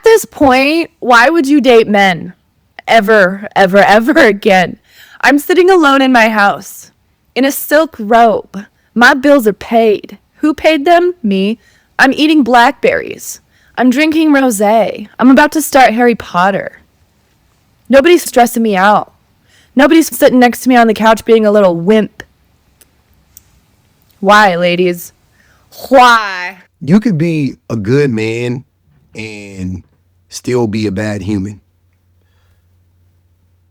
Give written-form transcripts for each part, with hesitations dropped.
this point, why would you date men? Ever, ever, ever again. I'm sitting alone in my house, in a silk robe. My bills are paid. Who paid them? Me. I'm eating blackberries. I'm drinking rosé. I'm about to start Harry Potter. Nobody's stressing me out. Nobody's sitting next to me on the couch being a little wimp. Why, ladies? Why? You could be a good man and still be a bad human.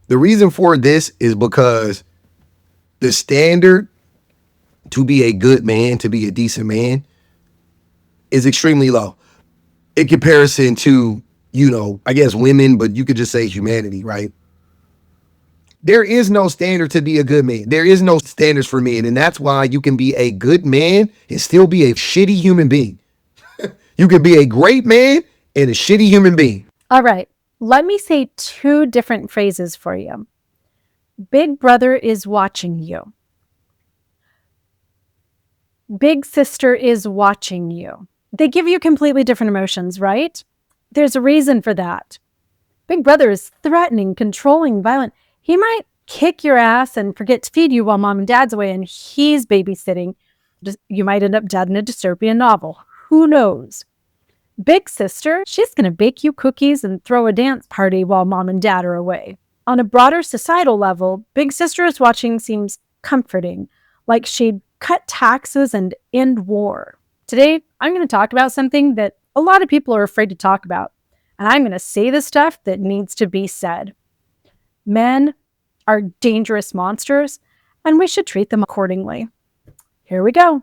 The reason for this is because the standard to be a good man, to be a decent man, is extremely low in comparison to, I guess women, but you could just say humanity, right? There is no standard to be a good man. There is no standards for men. And that's why you can be a good man and still be a shitty human being. You can be a great man and a shitty human being. All right. Let me say two different phrases for you. Big brother is watching you. Big sister is watching you. They give you completely different emotions, right? There's a reason for that. Big brother is threatening, controlling, violent. He might kick your ass and forget to feed you while mom and dad's away and he's babysitting. You might end up dead in a dystopian novel. Who knows? Big sister, she's going to bake you cookies and throw a dance party while mom and dad are away. On a broader societal level, big sister is watching seems comforting, like she'd cut taxes and end war. Today, I'm going to talk about something that a lot of people are afraid to talk about, and I'm going to say the stuff that needs to be said. Men are dangerous monsters, and we should treat them accordingly. Here we go.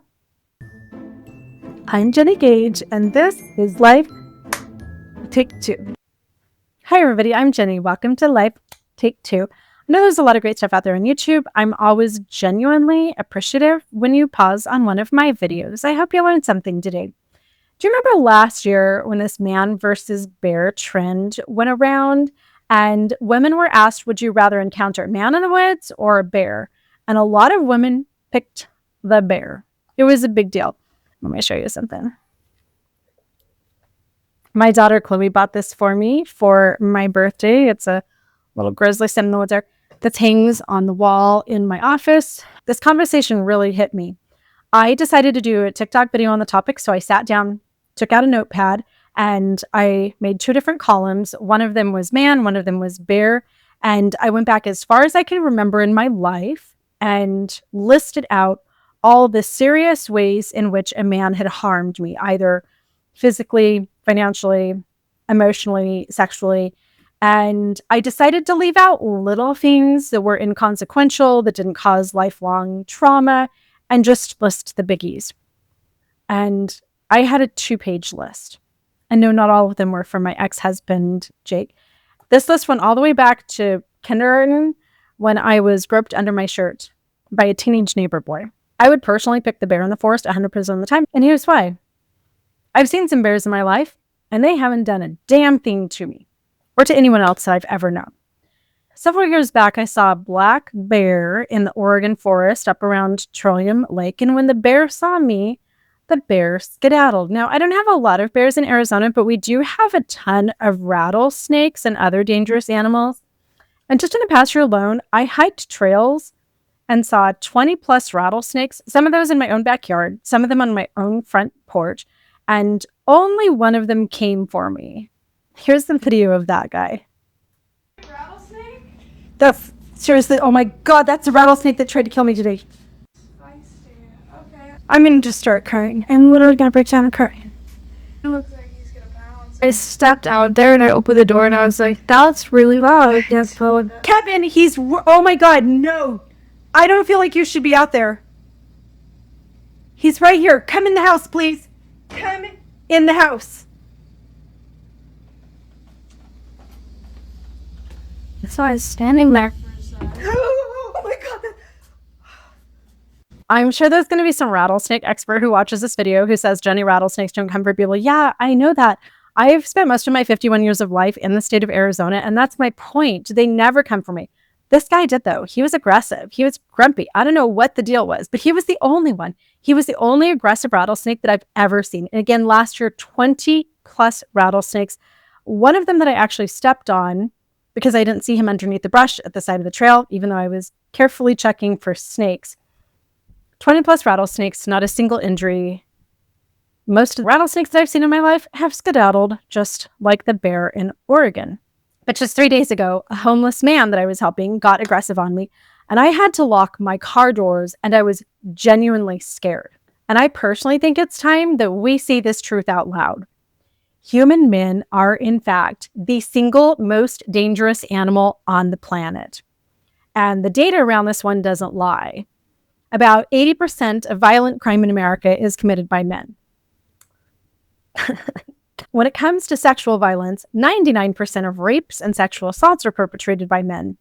I'm Jenny Gage, and this is Life Take 2. Hi, everybody. I'm Jenny. Welcome to Life Take 2. I know there's a lot of great stuff out there on YouTube. I'm always genuinely appreciative when you pause on one of my videos. I hope you learned something today. Do you remember last year when this man versus bear trend went around and women were asked, would you rather encounter a man in the woods or a bear? And a lot of women picked the bear. It was a big deal. Let me show you something. My daughter Chloe bought this for me for my birthday. It's a little grizzly set in the woods there that hangs on the wall in my office. This conversation really hit me. I decided to do a TikTok video on the topic, so I sat down, took out a notepad, and I made two different columns. One of them was man, one of them was bear, and I went back as far as I can remember in my life and listed out all the serious ways in which a man had harmed me, either physically, financially, emotionally, sexually. And I decided to leave out little things that were inconsequential, that didn't cause lifelong trauma, and just list the biggies. And I had a 2-page list. And no, not all of them were from my ex-husband, Jake. This list went all the way back to kindergarten when I was groped under my shirt by a teenage neighbor boy. I would personally pick the bear in the forest 100% of the time, and here's why. I've seen some bears in my life, and they haven't done a damn thing to me or to anyone else that I've ever known. Several years back, I saw a black bear in the Oregon forest up around Trillium Lake, and when the bear saw me, the bear skedaddled. Now, I don't have a lot of bears in Arizona, but we do have a ton of rattlesnakes and other dangerous animals. And just in the past year alone, I hiked trails and saw 20 plus rattlesnakes, some of those in my own backyard, some of them on my own front porch, and only one of them came for me. Here's the video of that guy. Rattlesnake? Seriously, oh my God, that's a rattlesnake that tried to kill me today. Okay. I'm going to just start crying. I'm literally going to break down and cry. It looks like he's gonna pounce. I stepped out there and I opened the door and I was like, that's really loud. Yes, Kevin, oh my God, no. I don't feel like you should be out there. He's right here. Come in the house, please. Come in the house. So I was standing there. Oh my God. I'm sure there's going to be some rattlesnake expert who watches this video who says, Jenny, rattlesnakes don't come for people. Yeah, I know that. I've spent most of my 51 years of life in the state of Arizona, and that's my point. They never come for me. This guy did, though. He was aggressive. He was grumpy. I don't know what the deal was, but he was the only one. He was the only aggressive rattlesnake that I've ever seen. And again, last year, 20 plus rattlesnakes One of them that I actually stepped on because I didn't see him underneath the brush at the side of the trail, even though I was carefully checking for snakes. 20 plus rattlesnakes, not a single injury. Most of the rattlesnakes that I've seen in my life have skedaddled, just like the bear in Oregon. But just 3 days ago, a homeless man that I was helping got aggressive on me, and I had to lock my car doors, and I was genuinely scared. And I personally think it's time that we say this truth out loud. Human men are, in fact, the single most dangerous animal on the planet. And the data around this one doesn't lie. About 80% of violent crime in America is committed by men. When it comes to sexual violence, 99% of rapes and sexual assaults are perpetrated by men.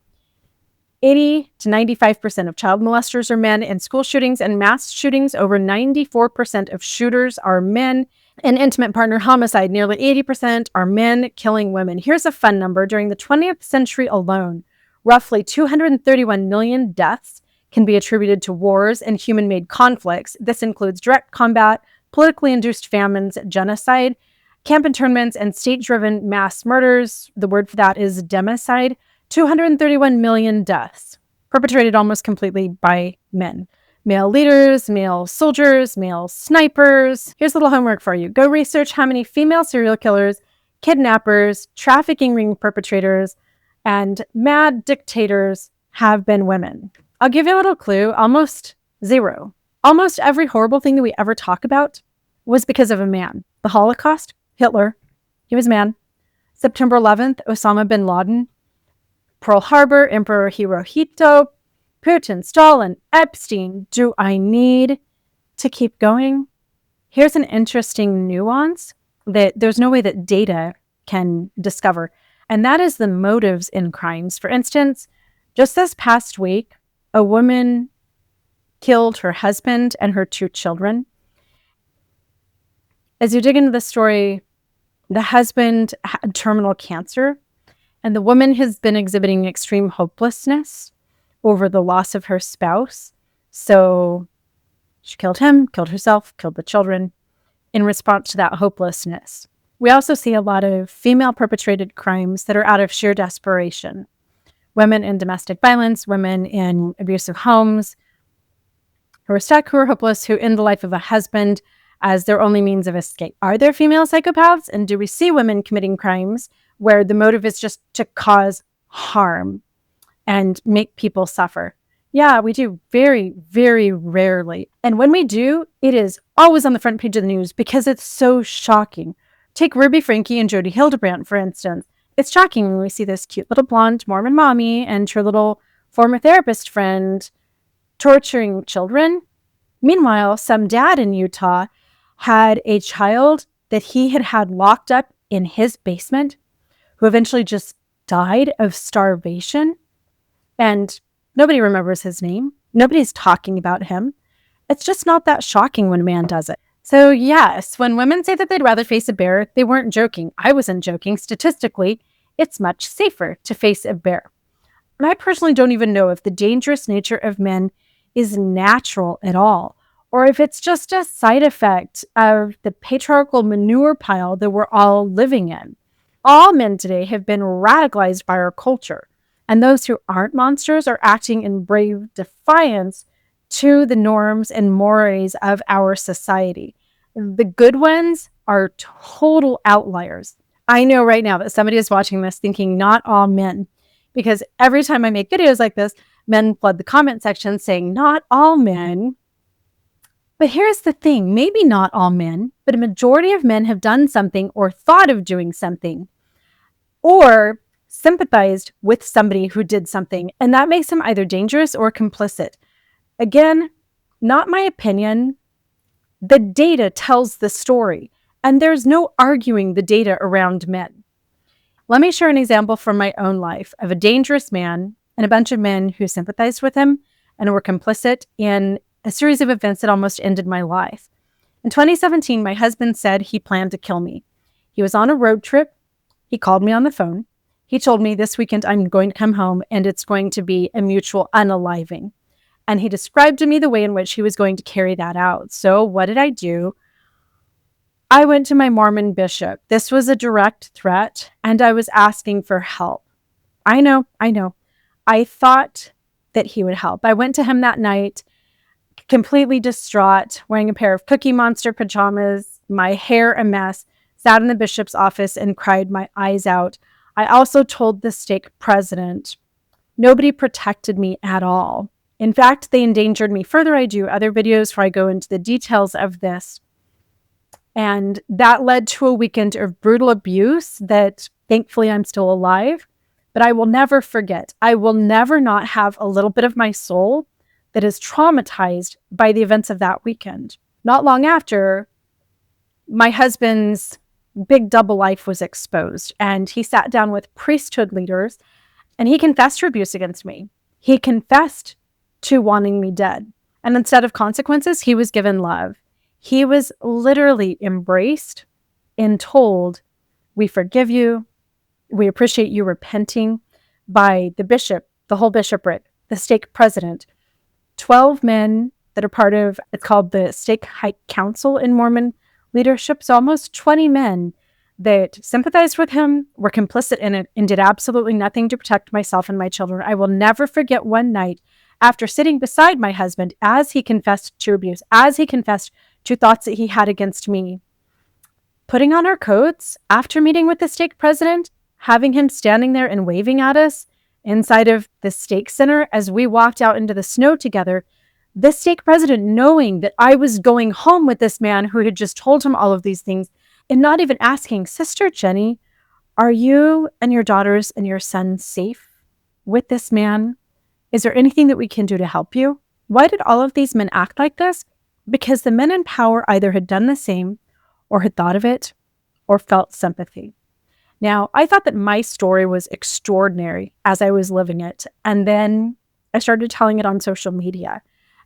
80 to 95% of child molesters are men. In school shootings and mass shootings, over 94% of shooters are men. In intimate partner homicide, nearly 80% are men killing women. Here's a fun number. During the 20th century alone, roughly 231 million deaths can be attributed to wars and human-made conflicts. This includes direct combat, politically induced famines, genocide, camp internments, and state-driven mass murders. The word for that is democide. 231 million deaths, perpetrated almost completely by men. Male leaders, male soldiers, male snipers. Here's a little homework for you. Go research how many female serial killers, kidnappers, trafficking ring perpetrators, and mad dictators have been women. I'll give you a little clue. Almost zero. Almost every horrible thing that we ever talk about was because of a man. The Holocaust, Hitler, he was a man. September 11th, Osama bin Laden. Pearl Harbor, Emperor Hirohito, Putin, Stalin, Epstein. Do I need to keep going? Here's an interesting nuance that there's no way that data can discover, and that is the motives in crimes. For instance, just this past week, a woman killed her husband and her 2 children. As you dig into the story, the husband had terminal cancer, and the woman has been exhibiting extreme hopelessness over the loss of her spouse. So she killed him, killed herself, killed the children in response to that hopelessness. We also see a lot of female perpetrated crimes that are out of sheer desperation. Women in domestic violence, women in abusive homes who are stuck, who are hopeless, who end the life of a husband as their only means of escape. Are there female psychopaths? And do we see women committing crimes where the motive is just to cause harm and make people suffer? Yeah, we do very, very rarely. And when we do, it is always on the front page of the news because it's so shocking. Take Ruby Franke and Jodi Hildebrandt, for instance. It's shocking when we see this cute little blonde Mormon mommy and her little former therapist friend torturing children. Meanwhile, some dad in Utah had a child that he had had locked up in his basement who eventually just died of starvation. And nobody remembers his name. Nobody's talking about him. It's just not that shocking when a man does it. So yes, when women say that they'd rather face a bear, they weren't joking. I wasn't joking. Statistically, it's much safer to face a bear. And I personally don't even know if the dangerous nature of men is natural at all, or if it's just a side effect of the patriarchal manure pile that we're all living in. All men today have been radicalized by our culture, and those who aren't monsters are acting in brave defiance to the norms and mores of our society. The good ones are total outliers. I know right now that somebody is watching this thinking not all men, because every time I make videos like this, men flood the comment section saying not all men. But here's the thing, maybe not all men, but a majority of men have done something or thought of doing something or sympathized with somebody who did something, and that makes them either dangerous or complicit. Again, not my opinion. The data tells the story, and there's no arguing the data around men. Let me share an example from my own life of a dangerous man and a bunch of men who sympathized with him and were complicit in a series of events that almost ended my life. In 2017, my husband said he planned to kill me. He was on a road trip. He called me on the phone. He told me this weekend I'm going to come home and it's going to be a mutual unaliving. And he described to me the way in which he was going to carry that out. So what did I do? I went to my Mormon bishop. This was a direct threat, and I was asking for help. I know. I thought that he would help. I went to him that night, completely distraught, wearing a pair of Cookie Monster pajamas, my hair a mess, sat in the bishop's office and cried my eyes out. I also told the stake president, nobody protected me at all. In fact, they endangered me further. I do other videos where I go into the details of this. And that led to a weekend of brutal abuse that thankfully I'm still alive. But I will never forget. I will never not have a little bit of my soul that is traumatized by the events of that weekend. Not long after, my husband's big double life was exposed, and he sat down with priesthood leaders, and he confessed to abuse against me. He confessed to wanting me dead. And instead of consequences, he was given love. He was literally embraced and told, we forgive you. We appreciate you repenting, by the bishop, the whole bishopric, the stake president, 12 men that are part of, it's called the Stake High Council in Mormon leadership. So almost 20 men that sympathized with him, were complicit in it, and did absolutely nothing to protect myself and my children. I will never forget one night after sitting beside my husband as he confessed to abuse, as he confessed to thoughts that he had against me, putting on our coats after meeting with the stake president, having him standing there and waving at us inside of the stake center as we walked out into the snow together. The stake president, knowing that I was going home with this man who had just told him all of these things, and not even asking, Sister Jenny, are you and your daughters and your son safe with this man? Is there anything that we can do to help you? Why did all of these men act like this? Because the men in power either had done the same, or had thought of it, or felt sympathy. Now, I thought that my story was extraordinary as I was living it. And then I started telling it on social media.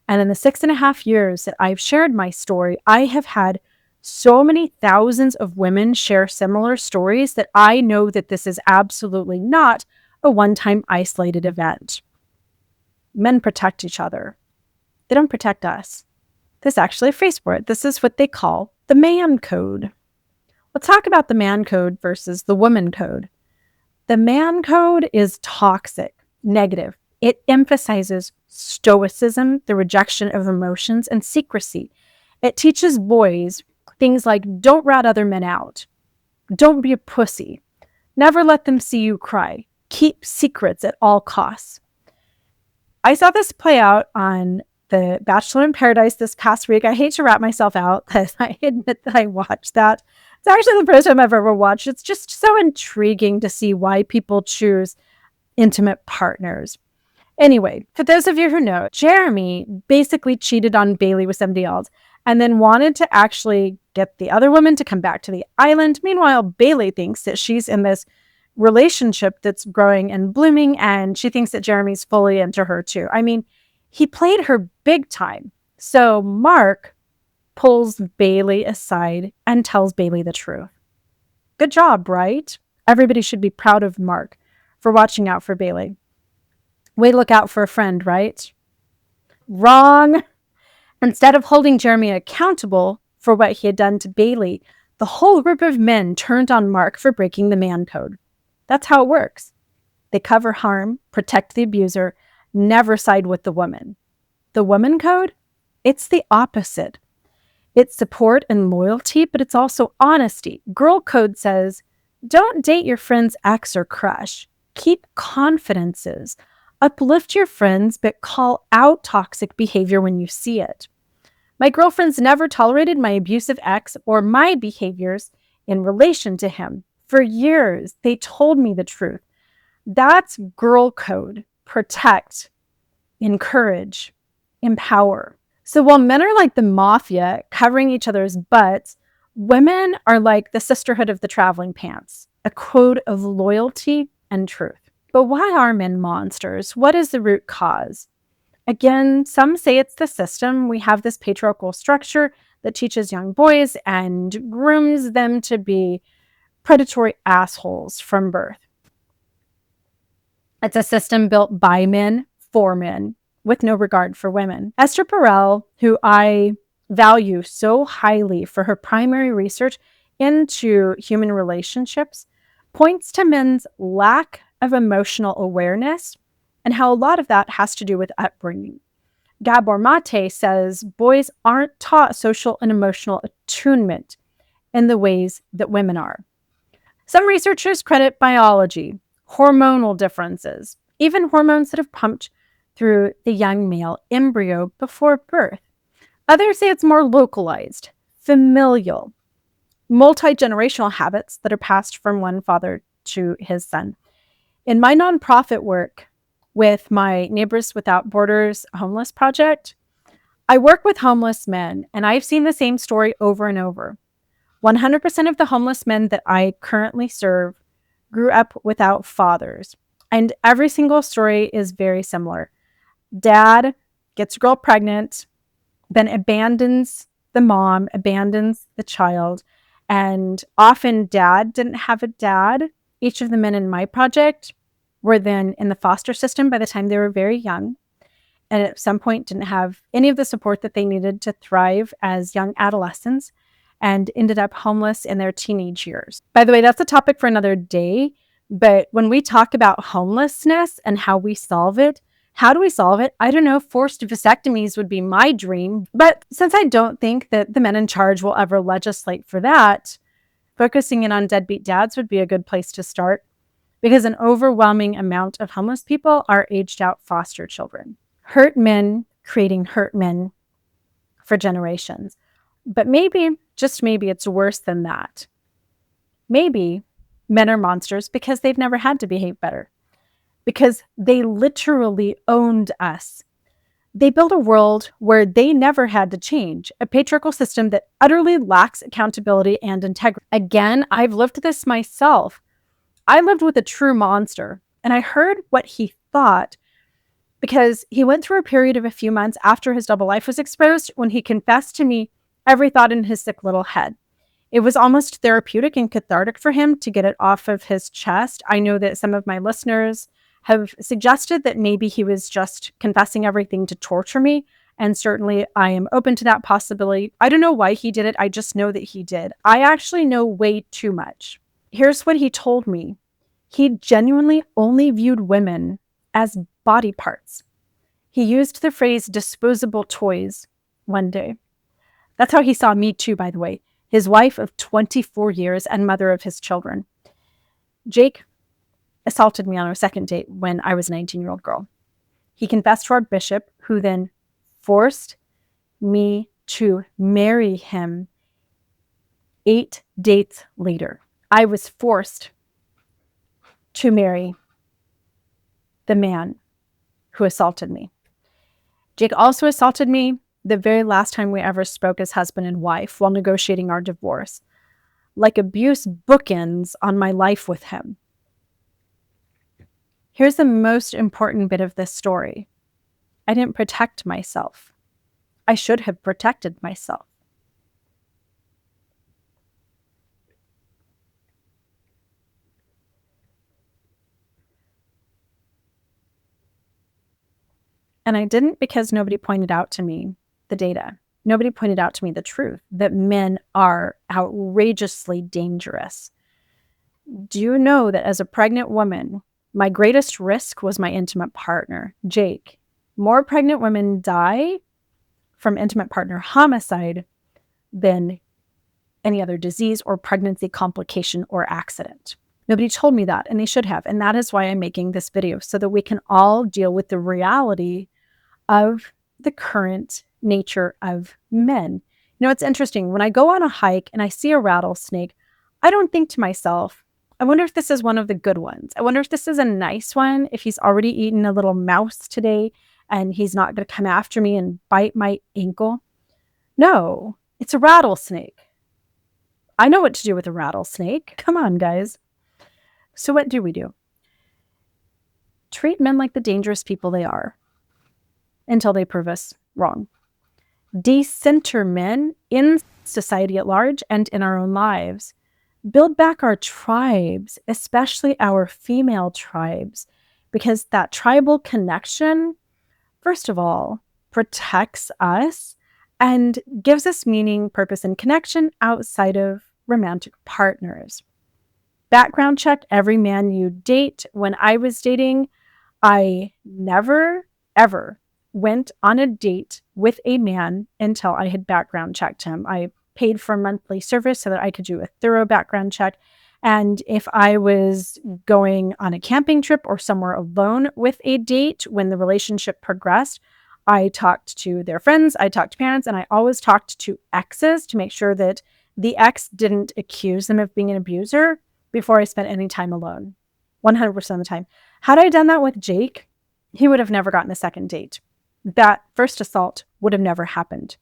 And in the 6.5 years that I've shared my story, I have had so many thousands of women share similar stories that I know that this is absolutely not a one-time isolated event. Men protect each other. They don't protect us. There's actually a phrase for it. This is what they call the man code. Let's talk about the man code versus the woman code. The man code is toxic, negative. It emphasizes stoicism, the rejection of emotions, and secrecy. It teaches boys things like don't rat other men out. Don't be a pussy. Never let them see you cry. Keep secrets at all costs. I saw this play out on The Bachelor in Paradise this past week. I hate to rat myself out because I admit that I watched that. It's actually the first time I've ever watched. It's just so intriguing to see why people choose intimate partners. Anyway, for those of you who know, Jeremy basically cheated on Bailey with somebody else and then wanted to actually get the other woman to come back to the island. Meanwhile, Bailey thinks that she's in this relationship that's growing and blooming, and she thinks that Jeremy's fully into her too. I mean, he played her big time. So Mark pulls Bailey aside and tells Bailey the truth. Good job, right? Everybody should be proud of Mark for watching out for Bailey. Way to look out for a friend, right? Wrong. Instead of holding Jeremy accountable for what he had done to Bailey, the whole group of men turned on Mark for breaking the man code. That's how it works. They cover harm, protect the abuser, never side with the woman. The woman code? It's the opposite. It's support and loyalty, but it's also honesty. Girl code says, don't date your friend's ex or crush. Keep confidences. Uplift your friends, but call out toxic behavior when you see it. My girlfriends never tolerated my abusive ex or my behaviors in relation to him. For years, they told me the truth. That's girl code. Protect, encourage, empower. So while men are like the mafia, covering each other's butts, women are like the sisterhood of the traveling pants, a code of loyalty and truth. But why are men monsters? What is the root cause? Again, some say it's the system. We have this patriarchal structure that teaches young boys and grooms them to be predatory assholes from birth. It's a system built by men, for men, with no regard for women. Esther Perel, who I value so highly for her primary research into human relationships points to men's lack of emotional awareness and how a lot of that has to do with upbringing. Gabor Mate says boys aren't taught social and emotional attunement in the ways that women are. Some researchers credit biology, hormonal differences, even hormones that have pumped through the young male embryo before birth. Others say it's more localized, familial, multi-generational habits that are passed from one father to his son. In my nonprofit work with my Neighbors Without Borders homeless project, I work with homeless men, and I've seen the same story over and over. 100% of the homeless men that I currently serve grew up without fathers, and every single story is very similar. Dad gets a girl pregnant, then abandons the mom, abandons the child, and often dad didn't have a dad. Each of the men in my project were then in the foster system by the time they were very young, and at some point didn't have any of the support that they needed to thrive as young adolescents, and ended up homeless in their teenage years. By the way, that's a topic for another day, but when we talk about homelessness and how we solve it, how do we solve it? I don't know. Forced vasectomies would be my dream. But since I don't think that the men in charge will ever legislate for that, focusing in on deadbeat dads would be a good place to start, because an overwhelming amount of homeless people are aged out foster children. Hurt men creating hurt men for generations. But maybe, just maybe, it's worse than that. Maybe men are monsters because they've never had to behave better, because they literally owned us. They built a world where they never had to change, a patriarchal system that utterly lacks accountability and integrity. Again, I've lived this myself. I lived with a true monster, and I heard what he thought because he went through a period of a few months after his double life was exposed when he confessed to me every thought in his sick little head. It was almost therapeutic and cathartic for him to get it off of his chest. I know that some of my listeners have suggested that maybe he was just confessing everything to torture me, and certainly I am open to that possibility. I don't know why he did it. I just know that he did. I actually know way too much. Here's what he told me. He genuinely only viewed women as body parts. He used the phrase disposable toys one day. That's how he saw me too, by the way, his wife of 24 years and mother of his children. Jake assaulted me on our second date when I was a 19-year-old girl. He confessed to our bishop, who then forced me to marry him 8 dates later. I was forced to marry the man who assaulted me. Jake also assaulted me the very last time we ever spoke as husband and wife while negotiating our divorce. Like abuse bookends on my life with him. Here's the most important bit of this story. I didn't protect myself. I should have protected myself. And I didn't because nobody pointed out to me the data. Nobody pointed out to me the truth, that men are outrageously dangerous. Do you know that as a pregnant woman, my greatest risk was my intimate partner, Jake? More pregnant women die from intimate partner homicide than any other disease or pregnancy complication or accident. Nobody told me that, and they should have. And that is why I'm making this video, so that we can all deal with the reality of the current nature of men. You know, it's interesting. When I go on a hike and I see a rattlesnake, I don't think to myself, I wonder if this is one of the good ones. I wonder if this is a nice one, if he's already eaten a little mouse today and he's not going to come after me and bite my ankle. No, it's a rattlesnake. I know what to do with a rattlesnake. Come on, guys. So what do? Treat men like the dangerous people they are until they prove us wrong. Decenter men in society at large and in our own lives. Build back our tribes, especially our female tribes, because that tribal connection, first of all, protects us and gives us meaning, purpose, and connection outside of romantic partners. Background check every man you date. When I was dating, I never, ever went on a date with a man until I had background checked him. I paid for monthly service so that I could do a thorough background check. And if I was going on a camping trip or somewhere alone with a date, when the relationship progressed, I talked to their friends, I talked to parents, and I always talked to exes to make sure that the ex didn't accuse them of being an abuser before I spent any time alone. 100% of the time. Had I done that with Jake, he would have never gotten a second date. That first assault would have never happened.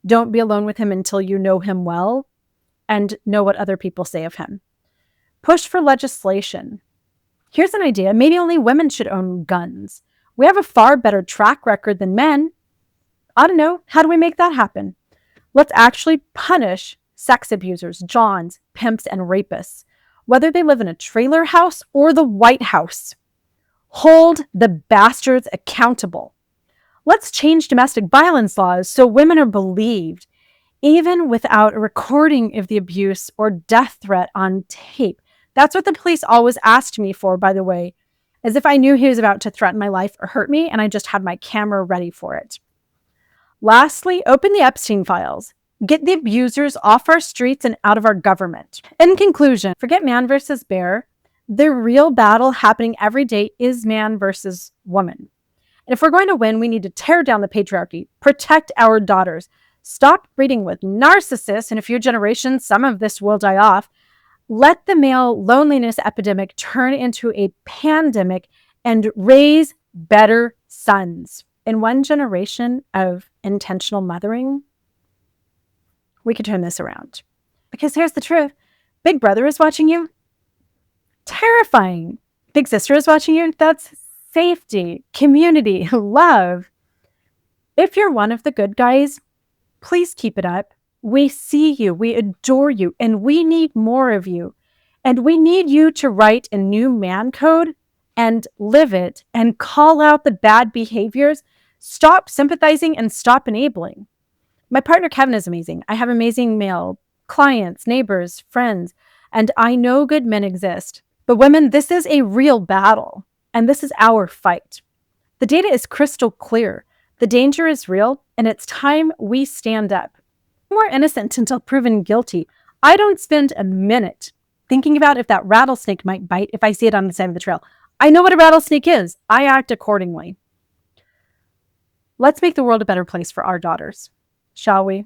Don't be alone with him until you know him well and know what other people say of him. Push for legislation. Here's an idea. Maybe only women should own guns. We have a far better track record than men. I don't know. How do we make that happen? Let's actually punish sex abusers, Johns, pimps, and rapists, whether they live in a trailer house or the White House. Hold the bastards accountable. Let's change domestic violence laws so women are believed, even without a recording of the abuse or death threat on tape. That's what the police always asked me for, by the way, as if I knew he was about to threaten my life or hurt me, and I just had my camera ready for it. Lastly, open the Epstein files. Get the abusers off our streets and out of our government. In conclusion, forget man versus bear. The real battle happening every day is man versus woman. And if we're going to win, we need to tear down the patriarchy, protect our daughters, stop breeding with narcissists. In a few generations, some of this will die off. Let the male loneliness epidemic turn into a pandemic and raise better sons. In one generation of intentional mothering, we could turn this around. Because here's the truth. Big brother is watching you. Terrifying. Big sister is watching you. That's safety, community, love. If you're one of the good guys, please keep it up. We see you, we adore you, and we need more of you. And we need you to write a new man code and live it and call out the bad behaviors. Stop sympathizing and stop enabling. My partner Kevin is amazing. I have amazing male clients, neighbors, friends, and I know good men exist. But women, this is a real battle, and this is our fight. The data is crystal clear. The danger is real, and it's time we stand up. We're innocent until proven guilty. I don't spend a minute thinking about if that rattlesnake might bite if I see it on the side of the trail. I know what a rattlesnake is. I act accordingly. Let's make the world a better place for our daughters, shall we?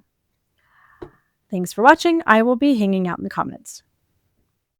Thanks for watching. I will be hanging out in the comments.